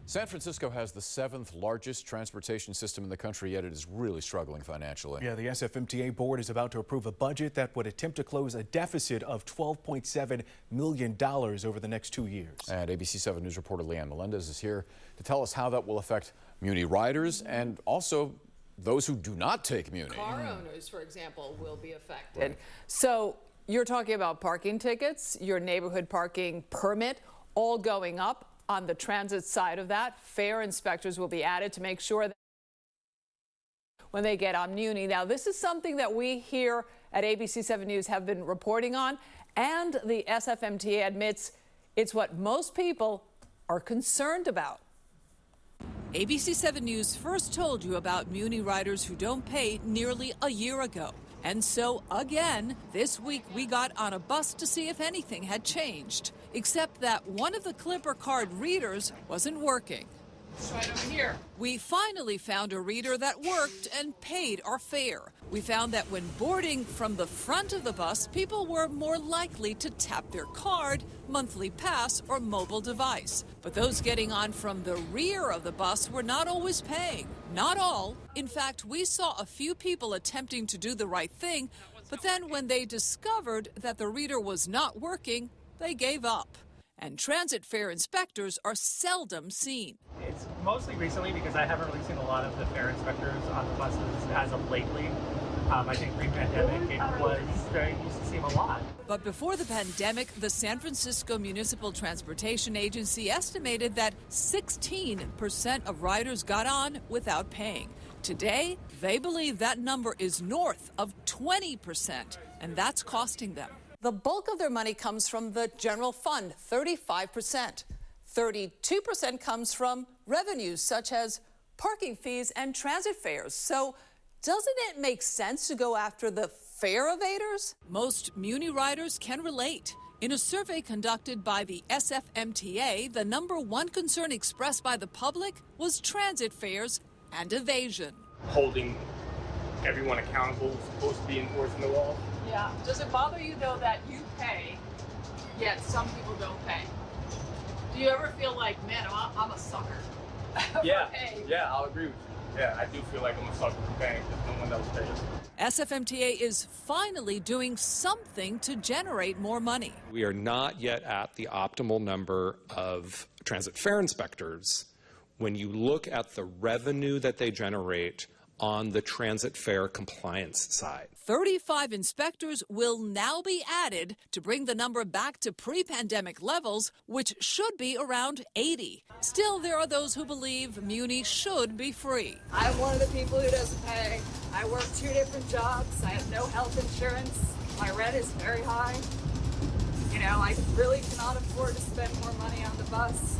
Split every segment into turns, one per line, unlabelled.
San Francisco has the 7th largest transportation system in the country, yet it is really struggling financially.
Yeah, the SFMTA board is about to approve a budget that would attempt to close a deficit of $12.7 million over the next 2 years.
And ABC 7 News reporter Leanne Melendez is here to tell us how that will affect Muni riders and also those who do not take Muni.
Car owners, for example, will be affected. Right. So you're talking about parking tickets, your neighborhood parking permit, all going up. On the transit side of that, fare inspectors will be added to make sure that when they get on Muni. Now, this is something that we here at ABC 7 News have been reporting on, and the SFMTA admits it's what most people are concerned about.
ABC 7 News first told you about Muni riders who don't pay nearly a year ago. And so, again, this week we got on a bus to see if anything had changed, except that one of the Clipper card readers wasn't working.
It's right over here.
We finally found a reader that worked and paid our fare. We found that when boarding from the front of the bus, people were more likely to tap their card, monthly pass, or mobile device. But those getting on from the rear of the bus were not always paying. Not all. In fact, we saw a few people attempting to do the right thing, but then when they discovered that the reader was not working, they gave up. And transit fare inspectors are seldom seen.
It's mostly recently because I haven't really seen a lot of the fare inspectors on the buses as of lately. I think pre-pandemic it used to seem a lot.
But before the pandemic, the San Francisco Municipal Transportation Agency estimated that 16% of riders got on without paying. Today, they believe that number is north of 20%, and that's costing them.
The bulk of their money comes from the general fund, 35%. 32% comes from revenues such as parking fees and transit fares. So doesn't it make sense to go after the fare evaders?
Most Muni riders can relate. In a survey conducted by the SFMTA, the #1 concern expressed by the public was transit fares and evasion.
Holding everyone accountable is supposed to be enforcing the law.
Yeah. Does it bother you, though, that you pay, yet some people don't pay? Do you ever feel like, man, I'm a sucker?
Yeah, I'll agree with you. Yeah, I do feel like I'm a sucker for paying because no one else pays.
SFMTA is finally doing something to generate more money.
We are not yet at the optimal number of transit fare inspectors when you look at the revenue that they generate on the transit fare compliance side.
35 inspectors will now be added to bring the number back to pre-pandemic levels, which should be around 80. Still, there are those who believe Muni should be free.
I'm one of the people who doesn't pay. I work 2 different jobs. I have no health insurance. My rent is very high. You know, I really cannot afford to spend more money on the bus.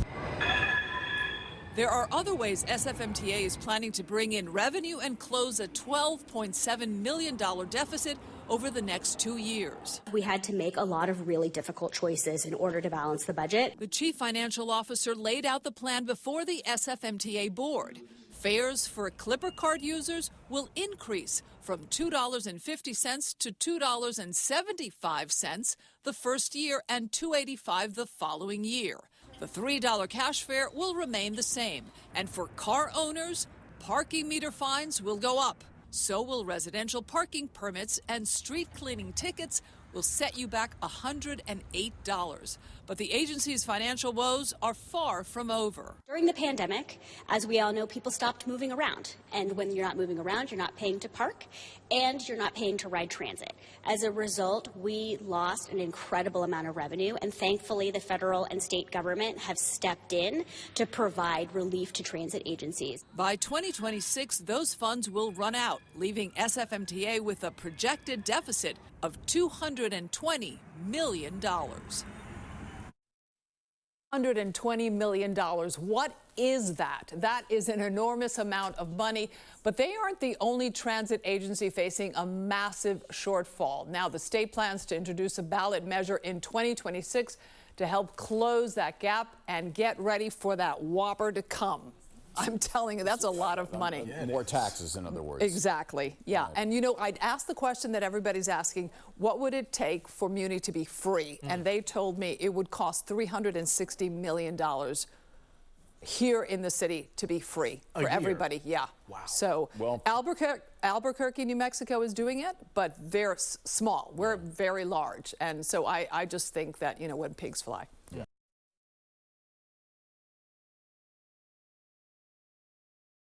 There are other ways SFMTA is planning to bring in revenue and close a $12.7 million deficit over the next 2 years.
We had to make a lot of really difficult choices in order to balance the budget.
The chief financial officer laid out the plan before the SFMTA board. Fares for Clipper card users will increase from $2.50 to $2.75 the first year and $2.85 the following year. The $3 cash fare will remain the same. And for car owners, parking meter fines will go up. So will residential parking permits, and street cleaning tickets will set you back $108. But the agency's financial woes are far from over.
During the pandemic, as we all know, people stopped moving around. And when you're not moving around, you're not paying to park, and you're not paying to ride transit. As a result, we lost an incredible amount of revenue, and thankfully the federal and state government have stepped in to provide relief to transit agencies.
By 2026, those funds will run out, leaving SFMTA with a projected deficit of $220 million.
$120 million. What is that? That is an enormous amount of money, but they aren't the only transit agency facing a massive shortfall. Now, the state plans to introduce a ballot measure in 2026 to help close that gap and get ready for that whopper to come. I'm telling you, that's a lot of money.
More taxes, in other words.
Exactly. Yeah. Right. And, you know, I'd asked the question that everybody's asking, what would it take for Muni to be free? And they told me it would cost $360 million here in the city to be free for everybody. Yeah.
Wow.
So
Well,
Albuquerque, New Mexico is doing it, but they're small. We're very large. And so I just think that, you know, when pigs fly.